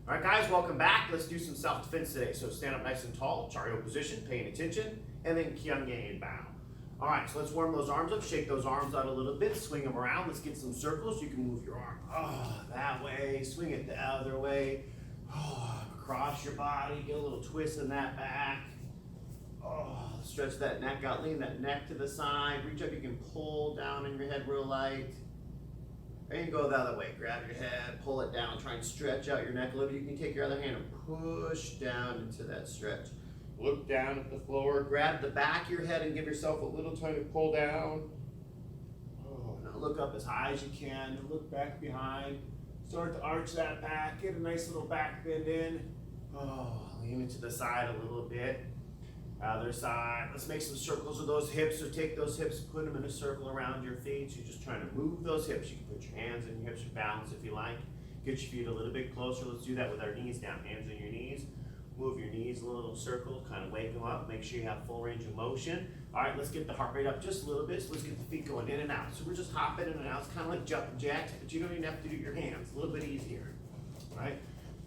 All right, guys, welcome back. Let's do some self-defense today. So stand up nice and tall, chariot position, paying attention, and then Kyungyan bow. All right, so let's warm those arms up, shake those arms out a little bit, swing them around. Let's get some circles. You can move your arm that way, swing it the other way, across your body, get a little twist in that back. Stretch that neck out, lean that neck to the side, reach up, you can pull down in your head real light. And go the other way, grab your head, pull it down, try and stretch out your neck a little bit. You can take your other hand and push down into that stretch. Look down at the floor, grab the back of your head and give yourself a little tiny pull down. Now look up as high as you can, look back behind. Start to arch that back, get a nice little back bend in. Lean into the side a little bit. Other side. Let's make some circles with those hips. So take those hips, put them in a circle around your feet. So you're just trying to move those hips. You can put your hands in your hips for balance if you like. Get your feet a little bit closer. Let's do that with our knees down. Hands on your knees. Move your knees a little circle. Kind of wake them up. Make sure you have full range of motion. All right, let's get the heart rate up just a little bit. So let's get the feet going in and out. So we're just hopping in and out. It's kind of like jumping jacks, but you don't even have to do your hands. A little bit easier. All right.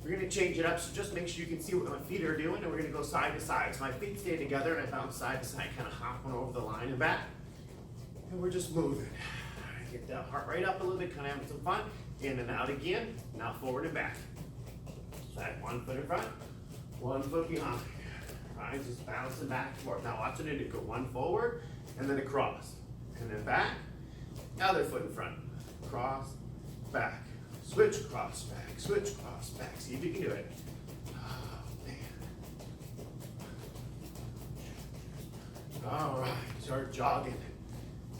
We're going to change it up, so just make sure you can see what my feet are doing, and we're going to go side to side. So my feet stay together, and I bounce side to side, kind of hopping over the line and back. And we're just moving. Get that heart rate up a little bit, kind of having some fun. In and out again, now forward and back. So I have 1 foot in front, 1 foot behind. Right, just bouncing back and forth. Now watch it go 1 forward, and then across. And then back, other foot in front. Cross, back. Switch, cross, back, switch, cross, back. See if you can do it. Oh, man. All right, start jogging.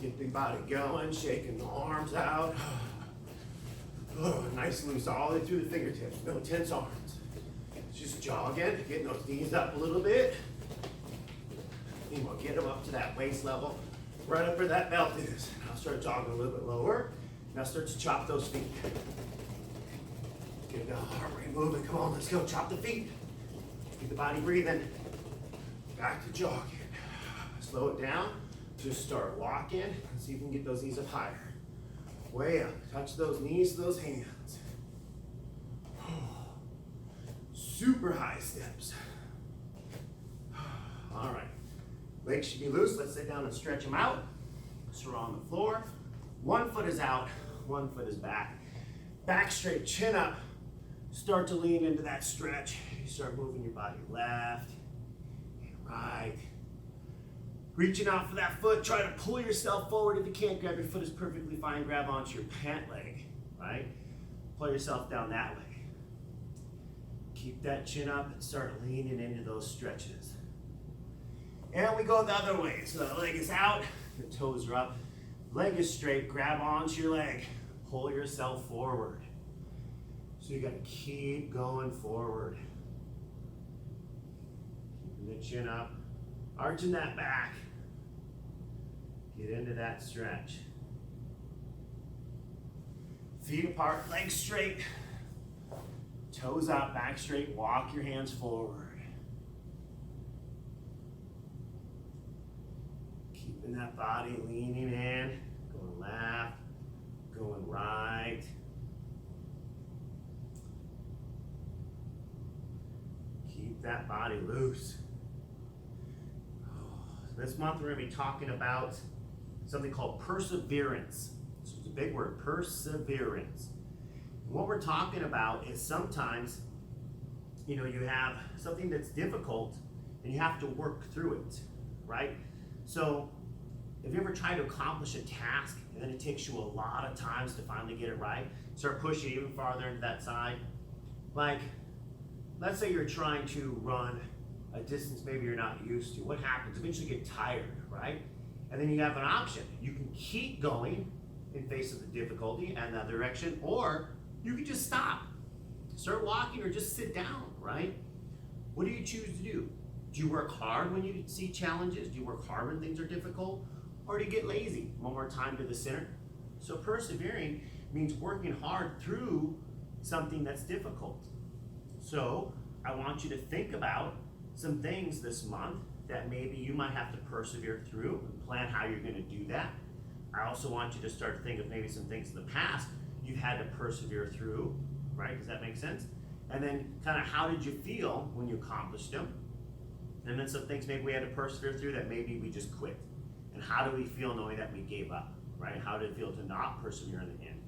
Get the body going, shaking the arms out. Nice and loose all the way through the fingertips. No tense arms. Just jogging, getting those knees up a little bit. And we'll get them up to that waist level, right up where that belt is. Now start jogging a little bit lower. Now start to chop those feet. Get the heart rate moving. Come on, let's go. Chop the feet. Get the body breathing. Back to jogging. Slow it down. Just start walking. And see if you can get those knees up higher. Way up. Touch those knees to those hands. Super high steps. All right. Legs should be loose. Let's sit down and stretch them out. So we're on the floor. 1 foot is out. 1 foot is back. Back straight, chin up. Start to lean into that stretch. You start moving your body left and right. Reaching out for that foot. Try to pull yourself forward if you can't. Grab your foot is perfectly fine. Grab onto your pant leg, right? Pull yourself down that way. Keep that chin up and start leaning into those stretches. And we go the other way. So the leg is out, the toes are up. Leg is straight. Grab onto your leg. Pull yourself forward. So you got to keep going forward. Keeping the chin up, arching that back. Get into that stretch. Feet apart, legs straight. Toes out, back straight. Walk your hands forward. Keeping that body leaning in, going left, going right. Keep that body loose. This month we're going to be talking about something called perseverance. So it's a big word, perseverance. And what we're talking about is sometimes, you have something that's difficult and you have to work through it, right? So if you ever try to accomplish a task and then it takes you a lot of times to finally get it right, start pushing even farther into that side. Like, let's say you're trying to run a distance maybe you're not used to. What happens? Eventually you get tired, right? And then you have an option. You can keep going in face of the difficulty and that direction, or you can just stop. Start walking or just sit down, right? What do you choose to do? Do you work hard when you see challenges? Do you work hard when things are difficult? Or do you get lazy? One more time to the center. So persevering means working hard through something that's difficult. So I want you to think about some things this month that maybe you might have to persevere through and plan how you're going to do that. I also want you to start to think of maybe some things in the past you've had to persevere through, right? Does that make sense? And then kind of how did you feel when you accomplished them? And then some things maybe we had to persevere through that maybe we just quit. And how do we feel knowing that we gave up, right? How did it feel to not persevere in the end?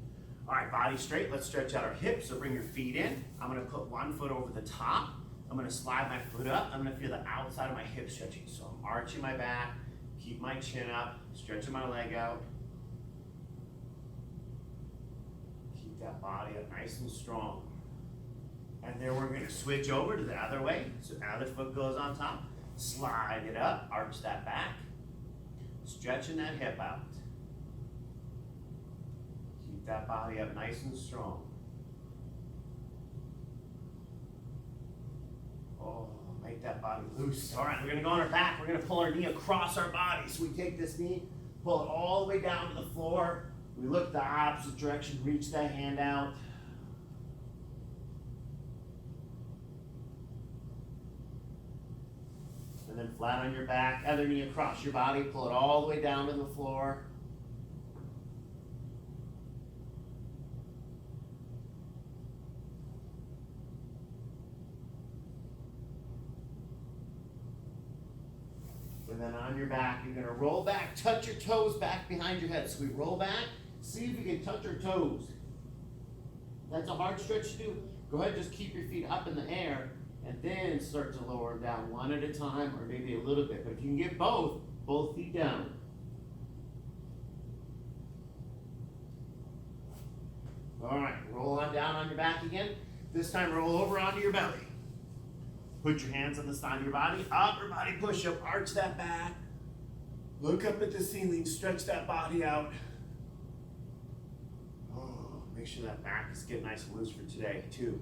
All right, body straight. Let's stretch out our hips. So bring your feet in. I'm gonna put one foot over the top. I'm gonna slide my foot up. I'm gonna feel the outside of my hip stretching. So I'm arching my back, keep my chin up, stretching my leg out. Keep that body up nice and strong. And then we're gonna switch over to the other way. So other foot goes on top. Slide it up, arch that back. Stretching that hip out. Keep that body up nice and strong. Oh, make that body loose. All right, we're gonna go on our back. We're gonna pull our knee across our body. So we take this knee, pull it all the way down to the floor. We look the opposite direction, reach that hand out. And then flat on your back, other knee across your body, pull it all the way down to the floor. And then on your back, you're gonna roll back, touch your toes back behind your head. So we roll back, see if we can touch our toes. That's a hard stretch to do. Go ahead, just keep your feet up in the air and then start to lower them down one at a time or maybe a little bit. But if you can get both feet down. All right, roll on down on your back again. This time roll over onto your belly. Put your hands on the side of your body, upper body push-up, arch that back. Look up at the ceiling, stretch that body out. Oh, make sure that back is getting nice and loose for today, too.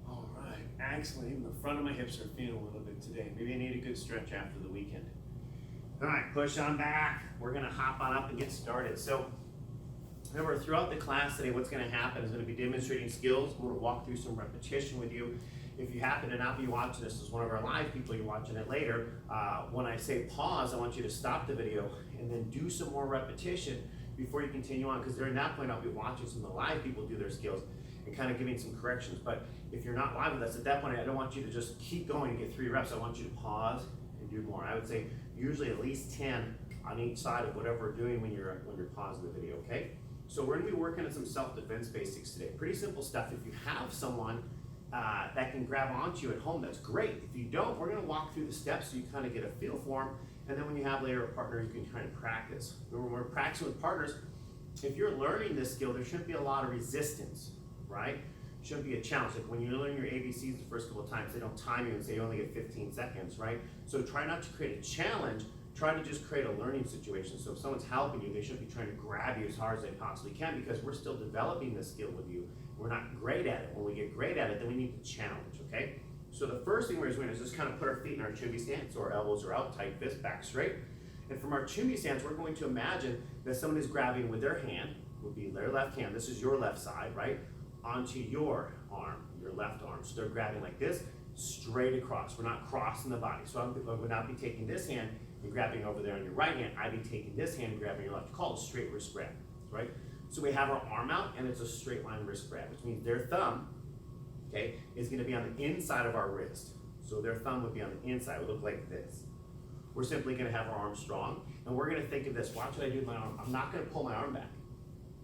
All right, excellent. Even the front of my hips are feeling a little bit today. Maybe I need a good stretch after the weekend. All right, push on back. We're gonna hop on up and get started. So, remember, throughout the class today, what's going to happen is going to be demonstrating skills. We're going to walk through some repetition with you. If you happen to not be watching this as one of our live people, you're watching it later, when I say pause, I want you to stop the video and then do some more repetition before you continue on, because during that point, I'll be watching some of the live people do their skills and kind of giving some corrections. But if you're not live with us, at that point, I don't want you to just keep going and get 3 reps. I want you to pause and do more. I would say usually at least 10 on each side of whatever we're doing when you're pausing the video, okay? So we're going to be working on some self-defense basics today. Pretty simple stuff. If you have someone that can grab onto you at home, that's great. If you don't, we're going to walk through the steps so you kind of get a feel for them. And then when you have later a partner, you can kind of practice. When we're practicing with partners, if you're learning this skill, there shouldn't be a lot of resistance, right? Shouldn't be a challenge. Like when you learn your ABCs the first couple of times, they don't time you and say you only get 15 seconds, right? So try not to create a challenge. Try to just create a learning situation. So if someone's helping you, they shouldn't be trying to grab you as hard as they possibly can, because we're still developing this skill with you. We're not great at it. When we get great at it, then we need to challenge, okay? So the first thing we're doing is just kind of put our feet in our chumbi stance, so our elbows are out, tight fist, back straight. And from our chumbi stance, we're going to imagine that someone is grabbing with their hand, would be their left hand, this is your left side, right? Onto your arm, your left arm. So they're grabbing like this, straight across. We're not crossing the body. So I would not be taking this hand and grabbing over there on your right hand. I'd be taking this hand and grabbing your left. Called a straight wrist grab, right? So we have our arm out and it's a straight line wrist grab, which means their thumb, okay, is gonna be on the inside of our wrist. So their thumb would be on the inside, it would look like this. We're simply gonna have our arm strong, and we're gonna think of this. Watch what I do with my arm. I'm not gonna pull my arm back,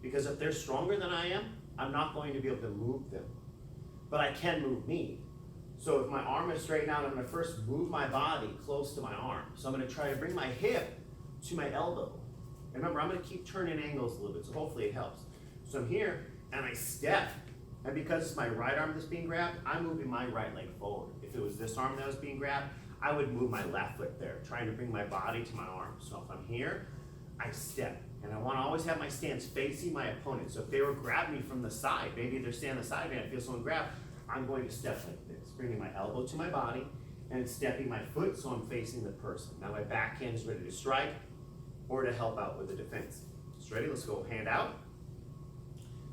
because if they're stronger than I am, I'm not going to be able to move them. But I can move me. So if my arm is straight out, I'm gonna first move my body close to my arm. So I'm gonna try to bring my hip to my elbow. And remember, I'm gonna keep turning angles a little bit, so hopefully it helps. So I'm here, and I step. And because it's my right arm that's being grabbed, I'm moving my right leg forward. If it was this arm that was being grabbed, I would move my left foot there, trying to bring my body to my arm. So if I'm here, I step. And I wanna always have my stance facing my opponent. So if they were grabbing me from the side, maybe they're standing on the side and I feel someone grab, I'm going to step like this, bringing my elbow to my body and stepping my foot so I'm facing the person. Now my backhand is ready to strike or to help out with the defense. It's ready, let's go, hand out.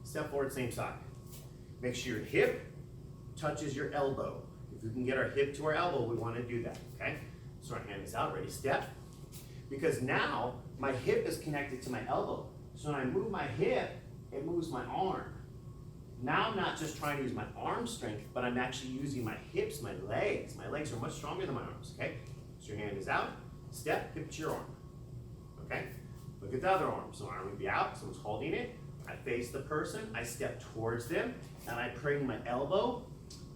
Step forward, same side. Make sure your hip touches your elbow. If we can get our hip to our elbow, we want to do that, okay? So our hand is out, ready, step. Because now my hip is connected to my elbow. So when I move my hip, it moves my arm. Now I'm not just trying to use my arm strength, but I'm actually using my hips, my legs. My legs are much stronger than my arms, okay? So your hand is out, step, hip to your arm, okay? Look at the other arm. So arm would be out, someone's holding it. I face the person, I step towards them, and I bring my elbow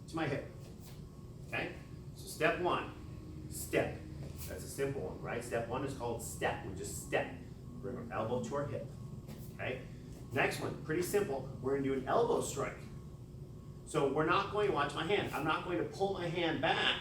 to my hip, okay? So step one, step. That's a simple one, right? Step one is called step. We just step. Bring our elbow to our hip, okay? Next one, pretty simple. We're gonna do an elbow strike. So we're not going to watch my hand. I'm not going to pull my hand back.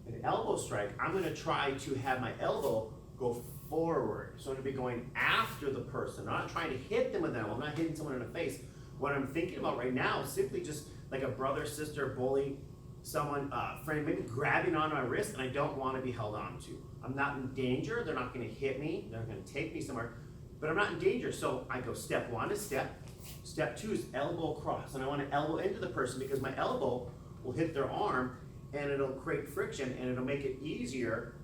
An elbow strike, I'm gonna try to have my elbow go forward. So I'm gonna be going after the person. I'm not trying to hit them with an elbow. I'm not hitting someone in the face. What I'm thinking about right now is simply just like a brother, sister, bully, someone, friend, maybe grabbing on my wrist, and I don't want to be held on to. I'm not in danger. They're not going to hit me. They're going to take me somewhere, but I'm not in danger. So I go step one is step. Step two is elbow across, and I want to elbow into the person because my elbow will hit their arm, and it'll create friction, and it'll make it easier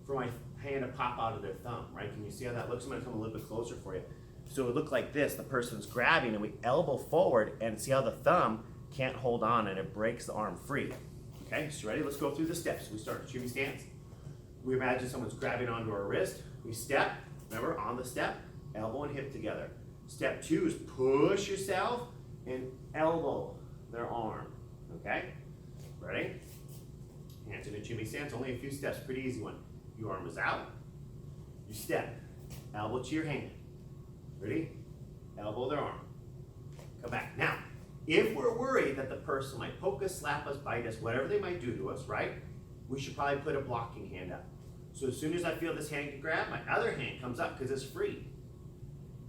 for my hand to pop out of their thumb, right? Can you see how that looks? I'm going to come a little bit closer for you. So it would look like this. The person's grabbing, and we elbow forward, and see how the thumb can't hold on, and it breaks the arm free. Okay, so ready? Let's go through the steps. We start shimmy stance. We imagine someone's grabbing onto our wrist. We step, remember, on the step, elbow and hip together. Step two is push yourself and elbow their arm. Okay, ready? Hands in a shimmy stance, only a few steps, pretty easy one. Your arm is out, you step, elbow to your hand. Ready? Elbow their arm. Come back. Now, if we're worried that the person might poke us, slap us, bite us, whatever they might do to us, right? We should probably put a blocking hand up. So as soon as I feel this hand get grabbed, my other hand comes up because it's free.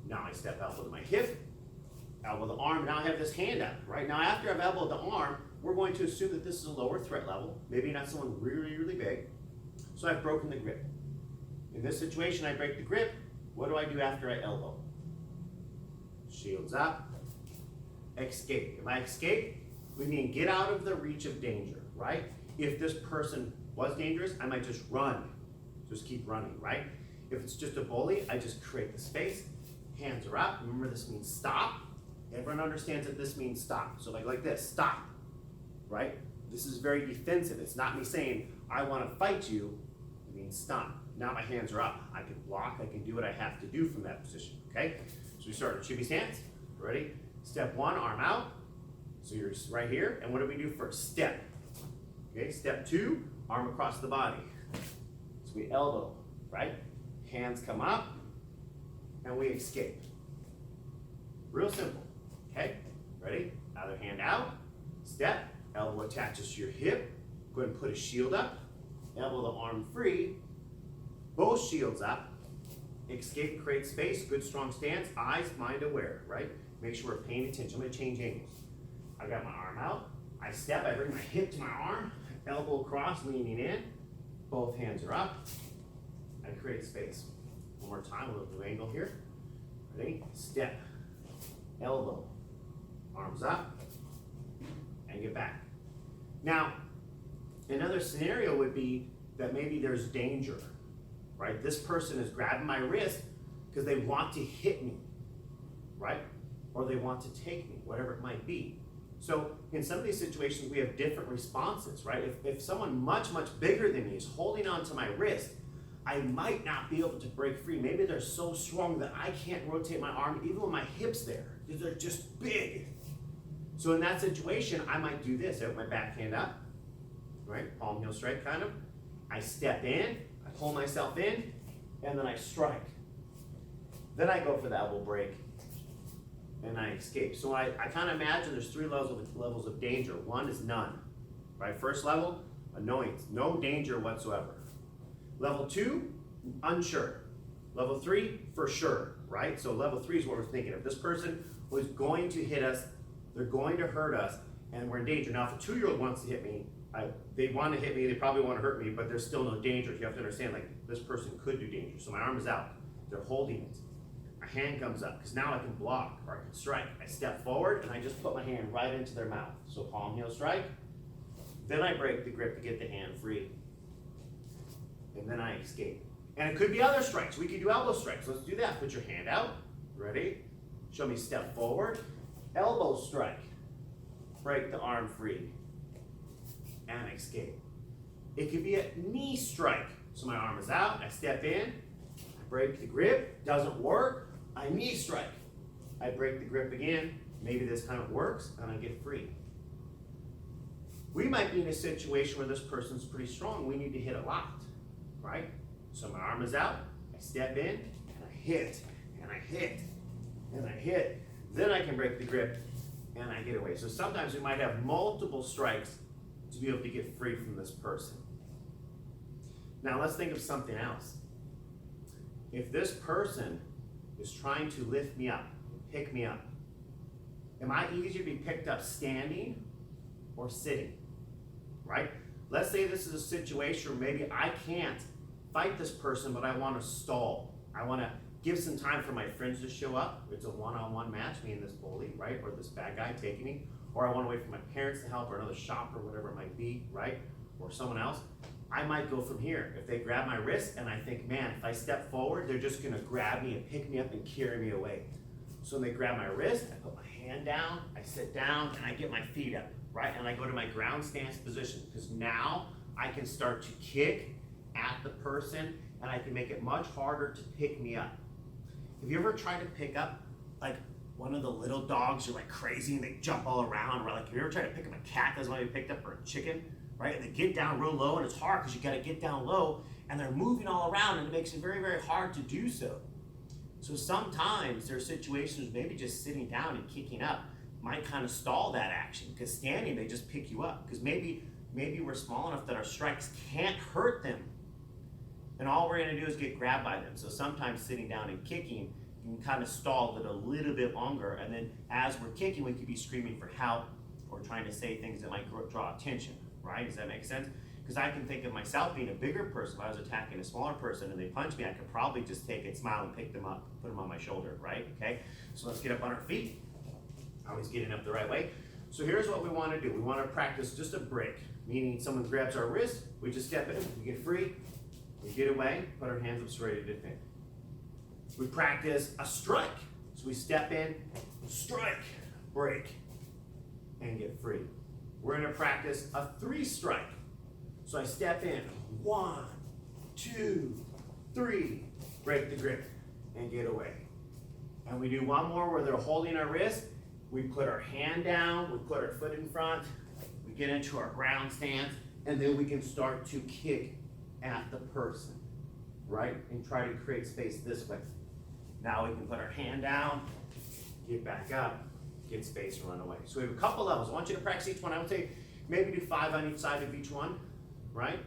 Now I step elbow to my hip, elbow the arm, now I have this hand up, right? Now after I've elbowed the arm, we're going to assume that this is a lower threat level, maybe not someone really, really big. So I've broken the grip. In this situation, I break the grip. What do I do after I elbow? Shields up. Escape. If I escape, we mean get out of the reach of danger, right? If this person was dangerous, I might just run. Just keep running, right? If it's just a bully, I just create the space. Hands are up. Remember, this means stop. Everyone understands that this means stop. So like this, stop, right? This is very defensive. It's not me saying, I want to fight you. It means stop. Now my hands are up. I can block. I can do what I have to do from that position, okay? So we start with shimmy stance. Ready? Step one, arm out. So you're right here. And what do we do first? Step. Okay, step two, arm across the body. So we elbow, right? Hands come up, and we escape. Real simple, okay? Ready? Other hand out, step, elbow attaches to your hip. Go ahead and put a shield up, elbow the arm free, both shields up, escape, create space, good strong stance, eyes, mind aware, right? Make sure we're paying attention. I'm gonna change angles. I got my arm out, I step, I bring my hip to my arm, elbow across, leaning in, both hands are up, I create space. One more time, a little new angle here. Ready? Step, elbow, arms up, and get back. Now, another scenario would be that maybe there's danger, right? This person is grabbing my wrist because they want to hit me, right? Or they want to take me, whatever it might be. So in some of these situations, we have different responses, right? If someone much, much bigger than me is holding onto my wrist, I might not be able to break free. Maybe they're so strong that I can't rotate my arm even with my hips there because they're just big. So in that situation, I might do this. I have my back hand up, right? Palm heel strike kind of. I step in, I pull myself in, and then I strike. Then I go for the elbow break, and I escape. So I kind of imagine there's three levels of danger. One is none, right? First level, annoyance, no danger whatsoever. Level two, unsure. Level three, for sure, right? So level three is what we're thinking. If this person was going to hit us, they're going to hurt us, and we're in danger. Now, if a 2-year-old wants to hit me, they want to hit me, they probably want to hurt me, but there's still no danger. You have to understand, like, this person could do danger. So my arm is out. They're holding it. My hand comes up, because now I can block, or I can strike. I step forward, and I just put my hand right into their mouth. So palm heel strike. Then I break the grip to get the hand free. And then I escape. And it could be other strikes. We could do elbow strikes. Let's do that. Put your hand out. Ready? Show me step forward. Elbow strike. break the arm free, and escape. It could be a knee strike. So my arm is out, I step in, I break the grip, doesn't work, I knee strike. I break the grip again, maybe this time it works, and I get free. We might be in a situation where this person's pretty strong, we need to hit a lot, right? So my arm is out, I step in, and I hit, and I hit, and I hit. Then I can break the grip, and I get away. So sometimes we might have multiple strikes to be able to get free from this person. Now let's think of something else. If this person is trying to lift me up, pick me up, am I easier to be picked up standing or sitting, right? Let's say this is a situation where maybe I can't fight this person, but I want to stall. I want to give some time for my friends to show up. It's a one-on-one match, me and this bully, right? Or this bad guy taking me. Or I want to wait for my parents to help, or another shop, or whatever it might be, right? Or someone else. I might go from here. If they grab my wrist and I think, man, if I step forward, they're just gonna grab me and pick me up and carry me away. So when they grab my wrist, I put my hand down, I sit down, and I get my feet up, right? And I go to my ground stance position, because now I can start to kick at the person, and I can make it much harder to pick me up. Have you ever tried to pick up like one of the little dogs who are like crazy and they jump all around? Or like, have you ever tried to pick up a cat that's might be picked up, or a chicken, right? And they get down real low, and it's hard because you got to get down low, and they're moving all around, and it makes it very, very hard to do so. So sometimes there are situations maybe just sitting down and kicking up might kind of stall that action, because standing they just pick you up, because maybe we're small enough that our strikes can't hurt them, and all we're going to do is get grabbed by them. So sometimes sitting down and kicking can kind of stall it a little bit longer, and then as we're kicking we could be screaming for help or trying to say things that might draw attention, right? Does that make sense? Because I can think of myself being a bigger person. If I was attacking a smaller person and they punch me, I could probably just take it, smile, and pick them up, put them on my shoulder, right? Okay, so let's get up on our feet. Always getting up the right way. So here's what we want to do. We want to practice just a break, meaning someone grabs our wrist, we just step in, we get free, we get away, put our hands up so ready to defend. We practice a strike. So we step in, strike, break, and get free. We're going to practice a 3-strike. So I step in, 1, 2, 3, break the grip, and get away. And we do one more where they're holding our wrist. We put our hand down, we put our foot in front, we get into our ground stance, and then we can start to kick at the person, right? And try to create space this way. Now we can put our hand down, get back up, get space, and run away. So we have a couple levels. I want you to practice each one. I would say maybe do 5 on each side of each one, right?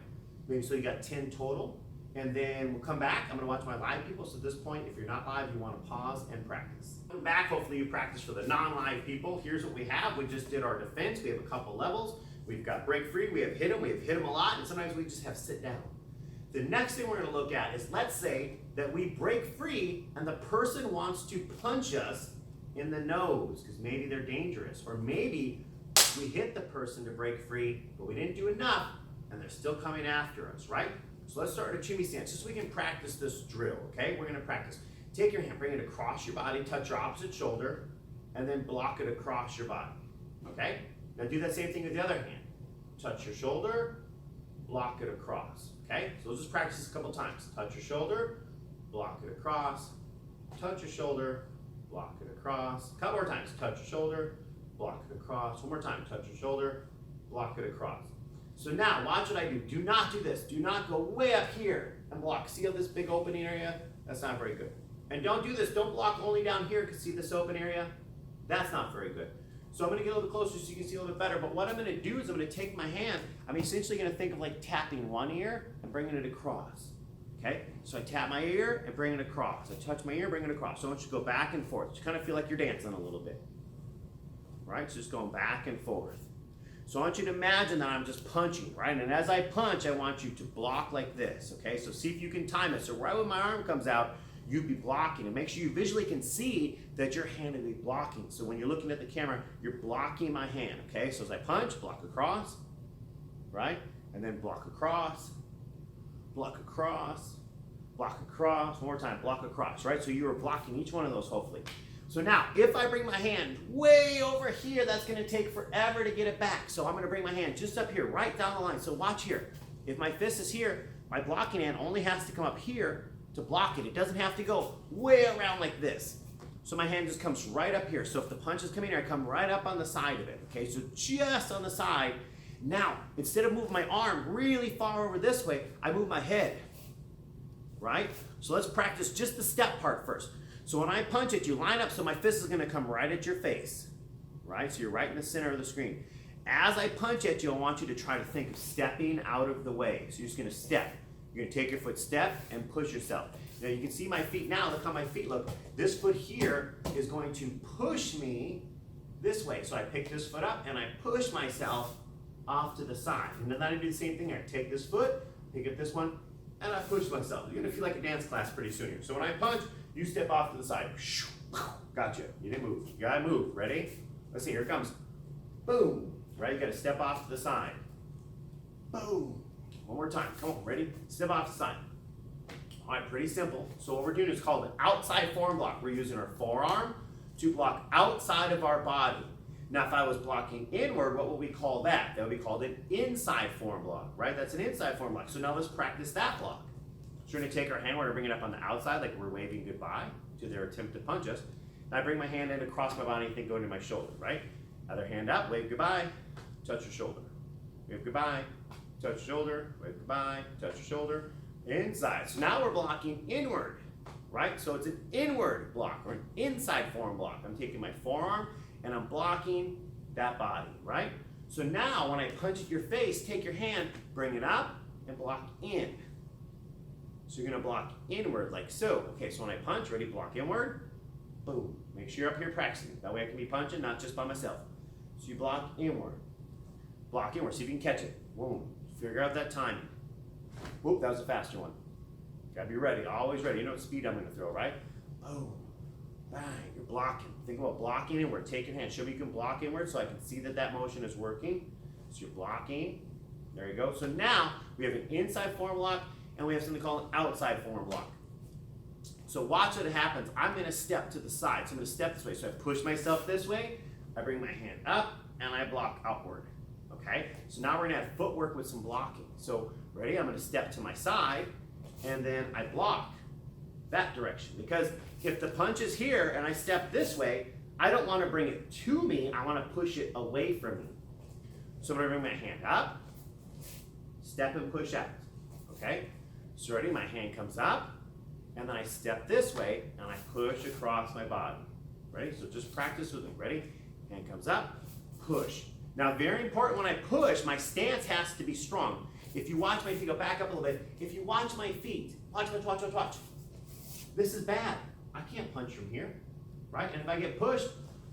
Maybe so you got 10 total. And then we'll come back. I'm going to watch my live people. So at this point, if you're not live, you want to pause and practice. Come back. Hopefully you practice for the non-live people. Here's what we have. We just did our defense. We have a couple levels. We've got break free. We have hit them. We have hit them a lot. And sometimes we just have sit down. The next thing we're going to look at is, let's say that we break free and the person wants to punch us in the nose because maybe they're dangerous. Or maybe we hit the person to break free, but we didn't do enough and they're still coming after us, right? So let's start a chimney stance just so we can practice this drill, okay? We're going to practice. Take your hand, bring it across your body, touch your opposite shoulder, and then block it across your body, okay? Now do that same thing with the other hand. Touch your shoulder, block it across, okay? So we'll just practice this a couple times. Touch your shoulder, block it across, touch your shoulder, block it across. A couple more times. Touch your shoulder, block it across. One more time. Touch your shoulder, block it across. So now, watch what I do. Do not do this. Do not go way up here and block. See how this big opening area? That's not very good. And don't do this. Don't block only down here because see this open area? That's not very good. So I'm going to get a little bit closer so you can see a little bit better. But what I'm going to do is I'm going to take my hand. I'm essentially going to think of like tapping one ear and bringing it across. Okay? So I tap my ear and bring it across. I touch my ear, bring it across. So I want you to go back and forth. You kind of feel like you're dancing a little bit. Right? So just going back and forth. So I want you to imagine that I'm just punching, right? And as I punch, I want you to block like this, okay? So see if you can time it. So right when my arm comes out, you'd be blocking. And make sure you visually can see that your hand will be blocking. So when you're looking at the camera, you're blocking my hand, okay? So as I punch, block across, right? And then block across, block across, block across. One more time, block across, right? So you are blocking each one of those, hopefully. So now, if I bring my hand way over here, that's gonna take forever to get it back. So I'm gonna bring my hand just up here, right down the line. So watch here. If my fist is here, my blocking hand only has to come up here to block it. It doesn't have to go way around like this. So my hand just comes right up here. So if the punch is coming here, I come right up on the side of it. Okay, so just on the side. Now, instead of moving my arm really far over this way, I move my head, right? So let's practice just the step part first. So when I punch it, you line up so my fist is gonna come right at your face, right? So you're right in the center of the screen. As I punch at you, I want you to try to think of stepping out of the way. So you're just gonna step. You're gonna take your foot, step, and push yourself. Now you can see my feet now, look how my feet look. This foot here is going to push me this way. So I pick this foot up and I push myself off to the side. And then I do the same thing here. Take this foot, pick up this one, and I push myself. You're gonna feel like a dance class pretty soon here. So when I punch, you step off to the side. Gotcha. You didn't move. You gotta move. Ready? Let's see. Here it comes. Boom. Right? You gotta step off to the side. Boom. One more time. Come on. Ready? Step off to the side. All right. Pretty simple. So what we're doing is called an outside forearm block. We're using our forearm to block outside of our body. Now, if I was blocking inward, what would we call that? That would be called an inside forearm block, right? That's an inside forearm block. So now let's practice that block. So we're going to take our hand, we're going to bring it up on the outside like we're waving goodbye to their attempt to punch us. And I bring my hand in across my body and think going to my shoulder, right? Other hand up, wave goodbye, touch your shoulder. Wave goodbye, touch your shoulder, wave goodbye, touch your shoulder. Inside. So now we're blocking inward, right? So it's an inward block or an inside forearm block. I'm taking my forearm and I'm blocking that body, right? So now when I punch at your face, take your hand, bring it up, and block in. So you're gonna block inward like so. Okay, so when I punch, ready, block inward, boom. Make sure you're up here practicing. That way I can be punching, not just by myself. So you block inward, see if you can catch it. Boom, figure out that timing. Whoop, that was a faster one. Gotta be ready, always ready. You know what speed I'm gonna throw, right? Boom, bang, you're blocking. Think about blocking inward, take your hand. Show me you can block inward so I can see that that motion is working. So you're blocking, there you go. So now we have an inside forearm block and we have something called an outside forearm block. So watch what happens. I'm gonna step to the side. So I'm gonna step this way. So I push myself this way, I bring my hand up and I block outward, okay? So now we're gonna have footwork with some blocking. So ready, I'm gonna step to my side and then I block that direction. Because if the punch is here and I step this way, I don't wanna bring it to me, I wanna push it away from me. So I'm gonna bring my hand up, step and push out, okay? So ready, my hand comes up, and then I step this way, and I push across my body. Ready? So just practice with me. Ready? Hand comes up, push. Now, very important when I push, my stance has to be strong. If you watch my feet, go back up a little bit. If you watch my feet, watch. This is bad. I can't punch from here, right? And if I get pushed,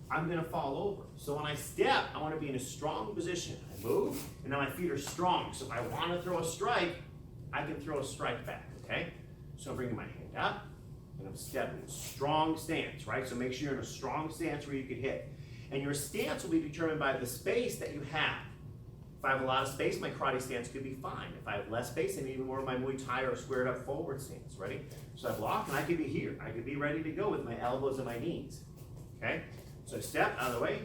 I'm gonna fall over. So when I step, I wanna be in a strong position. I move, and now my feet are strong. So if I wanna throw a strike, I can throw a strike back, okay? So I'm bringing my hand up, and I'm stepping. Strong stance, right? So make sure you're in a strong stance where you can hit. And your stance will be determined by the space that you have. If I have a lot of space, my karate stance could be fine. If I have less space, I need even more of my Muay Thai or squared up forward stance, ready? So I block, and I could be here. I could be ready to go with my elbows and my knees, okay? So I step out of the way,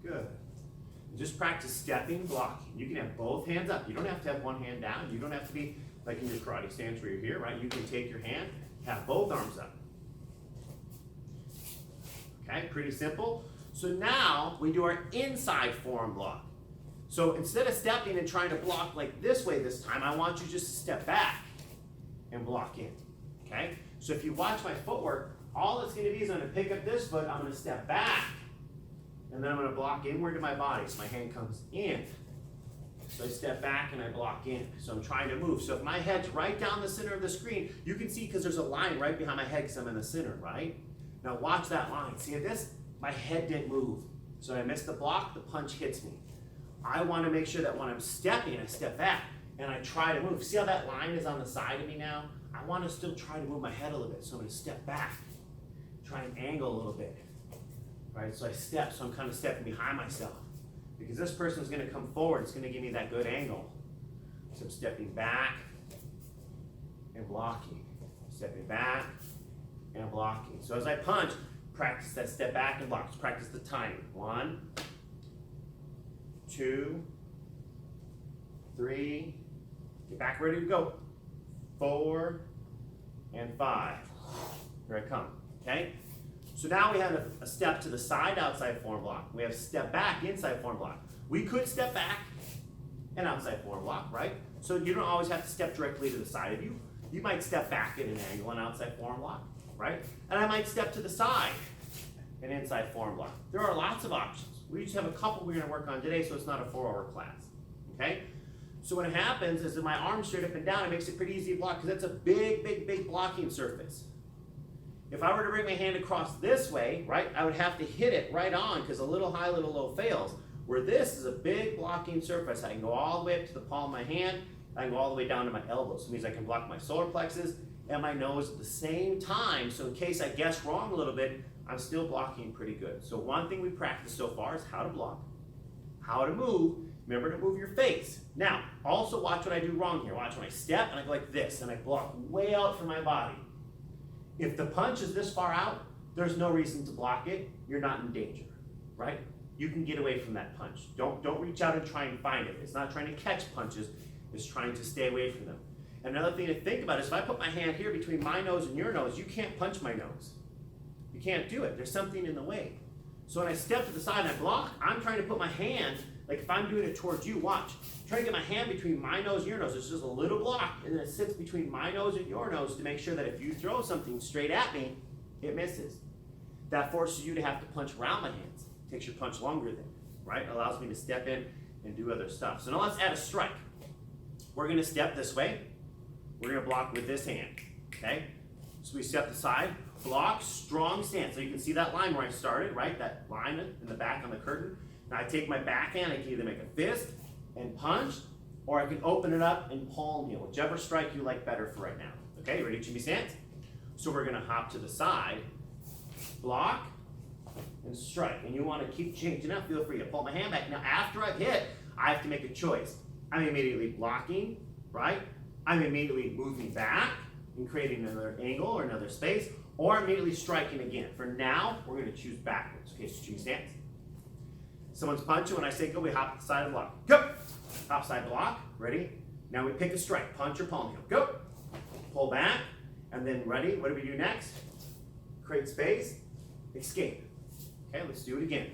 good. Just practice stepping, blocking. You can have both hands up. You don't have to have one hand down. You don't have to be like in your karate stance where you're here, right? You can take your hand, have both arms up. Okay, pretty simple. So now we do our inside forearm block. So instead of stepping and trying to block like this way this time, I want you just to step back and block in, okay? So if you watch my footwork, all it's gonna be is I'm gonna pick up this foot, I'm gonna step back, and then I'm gonna block inward to my body. So my hand comes in. So I step back and I block in. So I'm trying to move. So if my head's right down the center of the screen, you can see because there's a line right behind my head because I'm in the center, right? Now watch that line. See this? My head didn't move. So I missed the block, the punch hits me. I want to make sure that when I'm stepping, I step back and I try to move. See how that line is on the side of me now? I want to still try to move my head a little bit. So I'm going to step back, try and angle a little bit. Right? So I step, so I'm kind of stepping behind myself. Because this person's going to come forward, it's going to give me that good angle. So I'm stepping back and blocking. Stepping back and blocking. So as I punch, practice that step back and block. Let's practice the timing. 1, 2, 3, get back ready to go. 4, and 5. Here I come, okay? So now we have a step to the side outside forearm block. We have step back inside forearm block. We could step back and outside forearm block, right? So you don't always have to step directly to the side of you. You might step back at an angle and outside forearm block, right? And I might step to the side and inside forearm block. There are lots of options. We just have a couple we're gonna work on today, so it's not a 4-hour class, okay? So what happens is that my arm straight up and down, it makes it pretty easy to block because that's a big, big, big blocking surface. If I were to bring my hand across this way, right, I would have to hit it right on because a little high, little low fails. Where this is a big blocking surface, I can go all the way up to the palm of my hand, I can go all the way down to my elbows. So it means I can block my solar plexus and my nose at the same time. So in case I guess wrong a little bit, I'm still blocking pretty good. So one thing we practiced so far is how to block, how to move. Remember to move your face. Now, also watch what I do wrong here. Watch when I step and I go like this and I block way out from my body. If the punch is this far out, there's no reason to block it. You're not in danger, right? You can get away from that punch. Don't reach out and try and find it. It's not trying to catch punches. It's trying to stay away from them. Another thing to think about is if I put my hand here between my nose and your nose, you can't punch my nose. You can't do it. There's something in the way. So when I step to the side and I block, I'm trying to put my hand, like if I'm doing it towards you, watch. I'm trying to get my hand between my nose and your nose. It's just a little block, and then it sits between my nose and your nose to make sure that if you throw something straight at me, it misses. That forces you to have to punch around my hands. It takes your punch longer then, right? It allows me to step in and do other stuff. So now let's add a strike. We're gonna step this way. We're gonna block with this hand, okay? So we step aside, block, strong stance. So you can see that line where I started, right? That line in the back on the curtain. Now I take my backhand, I can either make a fist and punch, or I can open it up and palm heel, whichever strike you like better for right now. Okay, ready, Jimmy stance? So we're gonna hop to the side, block, and strike. And you wanna keep changing up, feel free to pull my hand back. Now after I've hit, I have to make a choice. I'm immediately blocking, right? I'm immediately moving back and creating another angle or another space, or I'm immediately striking again. For now, we're gonna choose backwards. Okay, so Jimmy stance. Someone's punching, when I say go, we hop to the side of the block. Go! Hop side block, ready? Now we pick a strike, punch or palm heel. Go! Pull back, and then ready, what do we do next? Create space, escape. Okay, let's do it again.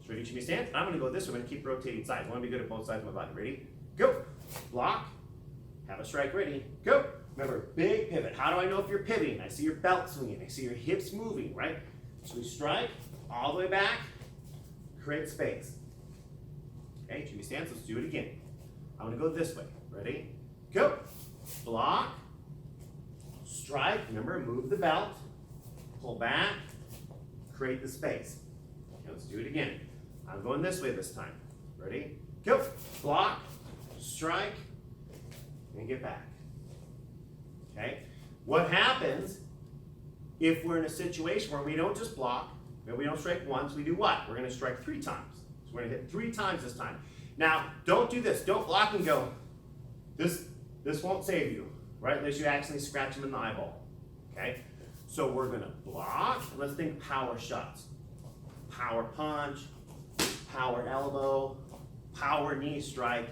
So ready, Jimmy stance? I'm gonna go this way, I'm gonna keep rotating sides. I wanna be good at both sides of my body. Ready? Go! Block, have a strike ready, go! Remember, big pivot. How do I know if you're pivoting? I see your belt swinging, I see your hips moving, right? So we strike, all the way back, create space. Okay, Jimmy stance, let's do it again. I'm gonna go this way. Ready? Go! Block, strike, remember, move the belt, pull back, create the space. Okay, let's do it again. I'm going this way this time. Ready? Go! Block, strike, and get back. Okay? What happens if we're in a situation where we don't just block, and we don't strike once, we do what? We're gonna strike 3 times. So we're gonna hit 3 times this time. Now, don't do this. Don't block and go. This won't save you, right? Unless you actually scratch them in the eyeball, okay? So we're gonna block, and let's think power shots. Power punch, power elbow, power knee strike,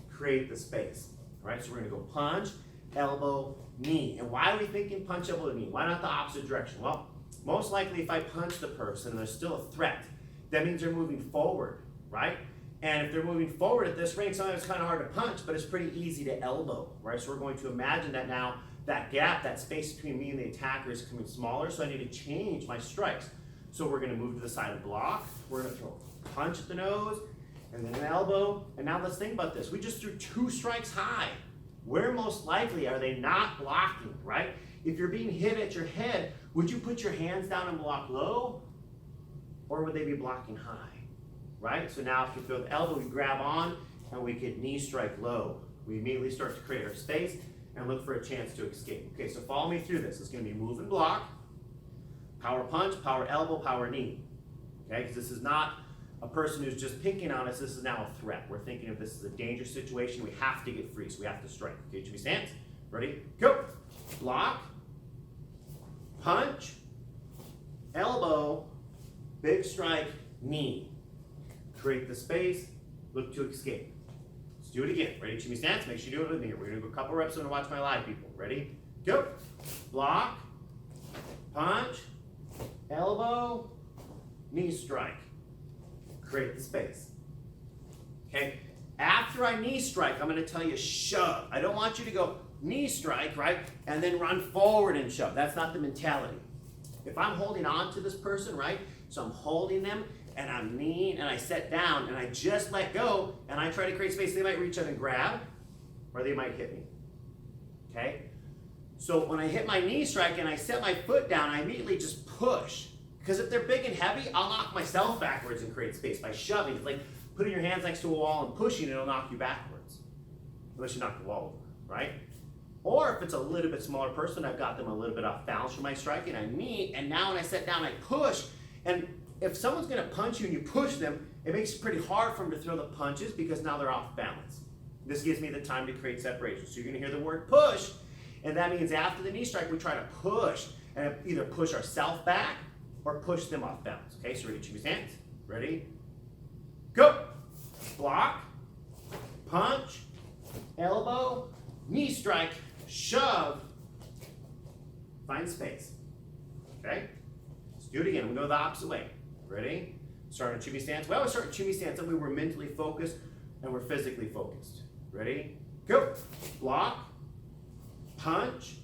create the space, all right? So we're gonna go punch, elbow, knee. And why are we thinking punch, elbow, knee? Why not the opposite direction? Well, most likely if I punch the person and there's still a threat, that means they're moving forward, right? And if they're moving forward at this rate, sometimes it's kind of hard to punch, but it's pretty easy to elbow, right? So we're going to imagine that now that gap, that space between me and the attacker is becoming smaller, so I need to change my strikes. So we're gonna move to the side and block. We're gonna throw a punch at the nose, and then an elbow. And now let's think about this. We just threw 2 strikes high. Where most likely are they not blocking, right? If you're being hit at your head, would you put your hands down and block low? Or would they be blocking high, right? So now if you throw the elbow, we grab on and we could knee strike low. We immediately start to create our space and look for a chance to escape. Okay, so follow me through this. It's gonna be move and block, power punch, power elbow, power knee. Okay, because this is not a person who's just picking on us. This is now a threat. We're thinking of this as a dangerous situation. We have to get free, so we have to strike. Okay, Jimmy stance. Ready? Go. Block, punch, elbow, big strike, knee. Create the space, look to escape. Let's do it again. Ready, Chimmy stance? Make sure you do it with me. We're gonna do a couple reps. I'm gonna watch my live people. Ready? Go. Block, punch, elbow, knee strike. Create the space. Okay? After I knee strike, I'm gonna tell you shove. I don't want you to go knee strike, right? And then run forward and shove. That's not the mentality. If I'm holding on to this person, right? So I'm holding them and I'm kneeing and I set down and I just let go and I try to create space, they might reach out and grab or they might hit me. Okay? So when I hit my knee strike and I set my foot down, I immediately just push. Because if they're big and heavy, I'll knock myself backwards and create space by shoving. It's like putting your hands next to a wall and pushing, it'll knock you backwards. Unless you knock the wall over, right? Or if it's a little bit smaller person, I've got them a little bit off balance from my striking, I knee, and now when I set down, I push. And if someone's gonna punch you and you push them, it makes it pretty hard for them to throw the punches because now they're off balance. This gives me the time to create separation. So you're gonna hear the word push, and that means after the knee strike, we try to push, and either push ourselves back or push them off balance. Okay, so ready, Chimmy stance. Ready? Go! Block, punch, elbow, knee strike, shove, find space. Okay? Let's do it again. We'll go the opposite way. Ready? Start in Chimmy stance. We always start in Chimmy stance that way we're mentally focused and we're physically focused. Ready? Go! Block, punch,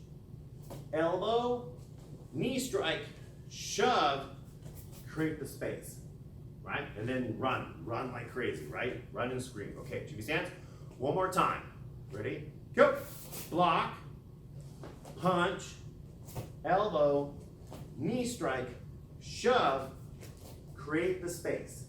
elbow, knee strike, shove, create the space. Right? And then run like crazy, right? Run and scream. Okay, Chimmy stance. One more time. Ready? Go. Block, punch, elbow, knee strike, shove, create the space.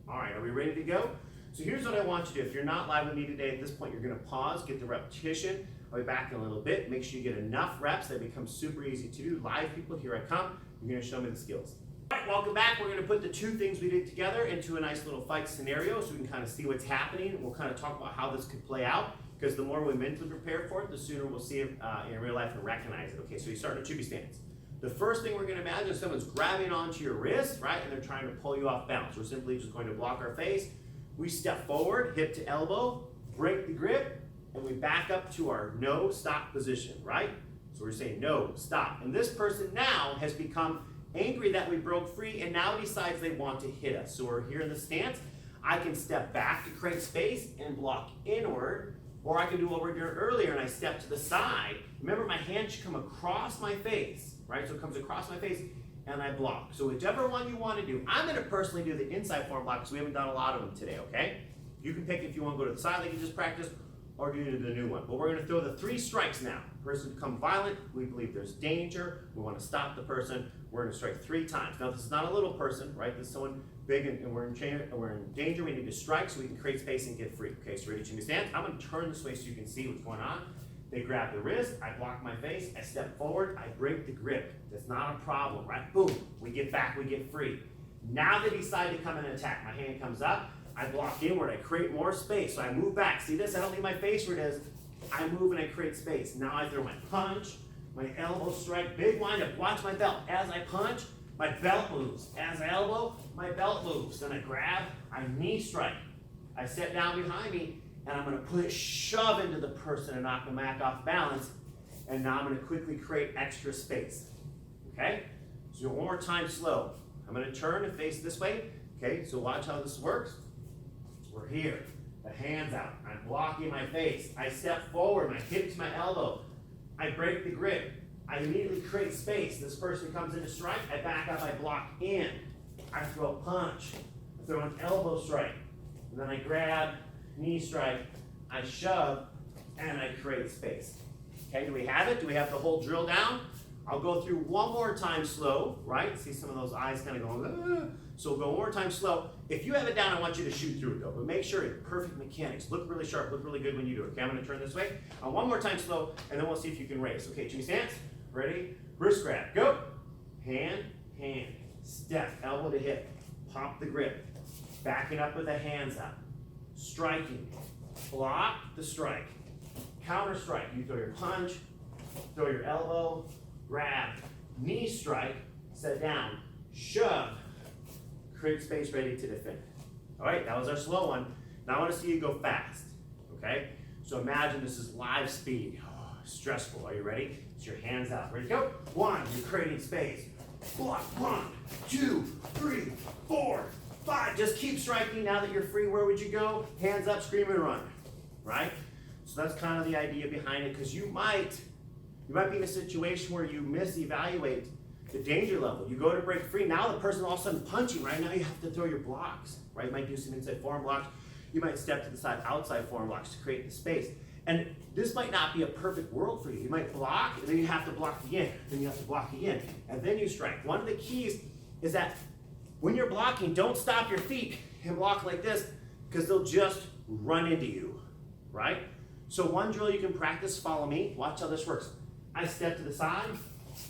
All right, are we ready to go? So here's what I want you to do. If you're not live with me today, at this point, you're gonna pause, get the repetition. I'll be back in a little bit. Make sure you get enough reps that it becomes super easy to do. Live people, here I come. You're gonna show me the skills. All right, welcome back. We're gonna put the two things we did together into a nice little fight scenario so we can kind of see what's happening. We'll kind of talk about how this could play out because the more we mentally prepare for it, the sooner we'll see it in real life and recognize it. Okay, so you start in a Chimmy stance. The first thing we're gonna imagine is someone's grabbing onto your wrist, right, and they're trying to pull you off balance. We're simply just going to block our face. We step forward, hip to elbow, break the grip, and we back up to our no stop position, right? So we're saying no, stop. And this person now has become angry that we broke free and now decides they want to hit us. So we're here in the stance. I can step back to create space and block inward, or I can do what we were doing earlier and I step to the side. Remember, my hand should come across my face, right? So it comes across my face and I block. So whichever one you want to do. I'm going to personally do the inside forearm block because we haven't done a lot of them today, okay? You can pick if you want to go to the side like you just practiced or do the new one. But we're going to throw the 3 strikes now. Person become violent, we believe there's danger, we want to stop the person, we're going to strike 3 times. Now this is not a little person, right? This is someone big and we're in danger, we need to strike so we can create space and get free. Okay, so ready, Chimmy stance. I'm going to turn this way so you can see what's going on. They grab the wrist, I block my face, I step forward, I break the grip. That's not a problem, right? Boom, we get back, we get free. Now they decide to come and attack. My hand comes up, I block inward, I create more space. So I move back. See this? I don't leave my face where it is. I move and I create space. Now I throw my punch, my elbow strike, big wind up. Watch my belt. As I punch, my belt moves. As I elbow, my belt moves. Then I grab, I knee strike. I set down behind me, and I'm going to push, shove into the person and knock them back off balance. And now I'm going to quickly create extra space. Okay? So one more time slow. I'm going to turn and face this way. Okay, so watch how this works. We're here. The hands out. I'm blocking my face. I step forward. My hip to my elbow. I break the grip. I immediately create space. This person comes in to strike. I back up. I block in. I throw a punch. I throw an elbow strike. And then I grab, knee strike. I shove, and I create space. Okay, do we have it? Do we have the whole drill down? I'll go through one more time slow, right? See some of those eyes kind of going, ah. So we'll go one more time slow. If you have it down, I want you to shoot through it though, but make sure it's perfect mechanics. Look really sharp, look really good when you do it. Okay, I'm gonna turn this way. One more time slow, and then we'll see if you can raise. Okay, Chimmy stance, ready? Wrist grab, go. Hand, hand, step, elbow to hip, pop the grip. Backing up with the hands up. Striking, block the strike. Counter strike, you throw your punch, throw your elbow, grab, knee strike, set down, shove, create space, ready to defend. All right, that was our slow one. Now I want to see you go fast, okay? So imagine this is live speed. Oh, stressful. Are you ready? It's your hands out. Ready to go? 1, you're creating space. Block. 1, 2, 3, 4, 5. Just keep striking. Now that you're free, where would you go? Hands up, scream and run, right? So that's kind of the idea behind it, because you might be in a situation where you misevaluate the danger level. You go to break free. Now the person all of a sudden punching, right? Now you have to throw your blocks, right? You might do some inside forearm blocks. You might step to the side, outside forearm blocks to create the space. And this might not be a perfect world for you. You might block, and then you have to block again. Then you have to block again, and then you strike. One of the keys is that when you're blocking, don't stop your feet and block like this, because they'll just run into you, right? So one drill you can practice, follow me, watch how this works. I step to the side,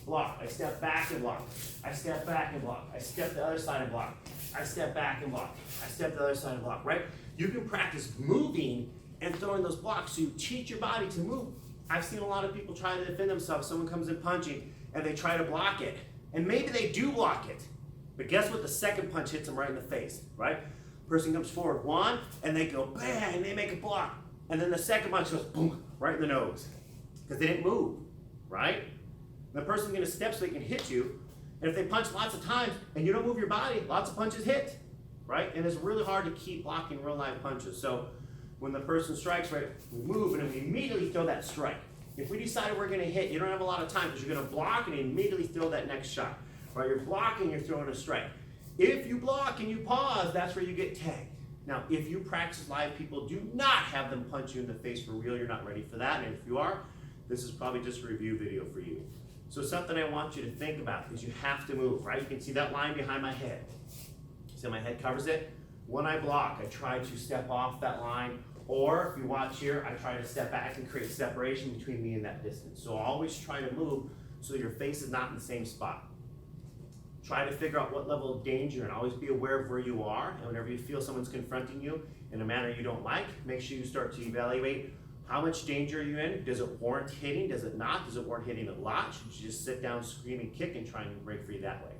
block. I step back and block. I step back and block. I step to the other side and block. I step back and block. I step to the other side and block, right? You can practice moving and throwing those blocks, so you teach your body to move. I've seen a lot of people try to defend themselves. Someone comes in punching and they try to block it. And maybe they do block it. But guess what? The second punch hits them right in the face, right? Person comes forward, 1, and they go bang, and they make a block. And then the second punch goes boom, right in the nose. Because they didn't move, right? The person's gonna step so they can hit you. And if they punch lots of times and you don't move your body, lots of punches hit, right? And it's really hard to keep blocking real live punches. So when the person strikes, right, we move and then we immediately throw that strike. If we decide we're gonna hit, you don't have a lot of time because you're gonna block and immediately throw that next shot. Right, you're blocking, you're throwing a strike. If you block and you pause, that's where you get tagged. Now, if you practice live, people do not have them punch you in the face for real. You're not ready for that. And if you are, this is probably just a review video for you. So something I want you to think about is you have to move, right? You can see that line behind my head. See how my head covers it? When I block, I try to step off that line. Or if you watch here, I try to step back and create separation between me and that distance. So always try to move so your face is not in the same spot. Try to figure out what level of danger and always be aware of where you are. And whenever you feel someone's confronting you in a manner you don't like, make sure you start to evaluate how much danger are you in. Does it warrant hitting? Does it not? Does it warrant hitting a lot? Should you just sit down, scream, and kick and try and break free that way?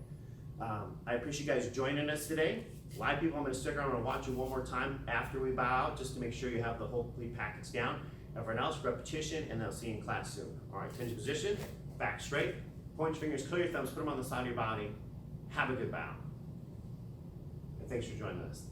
I appreciate you guys joining us today. Live people, I'm going to stick around and watch you one more time after we bow out, just to make sure you have the whole complete package down. Everyone else, repetition, and I'll see you in class soon. All right, tension position, back straight. Point your fingers, clear your thumbs, put them on the side of your body. Have a good bow. And thanks for joining us.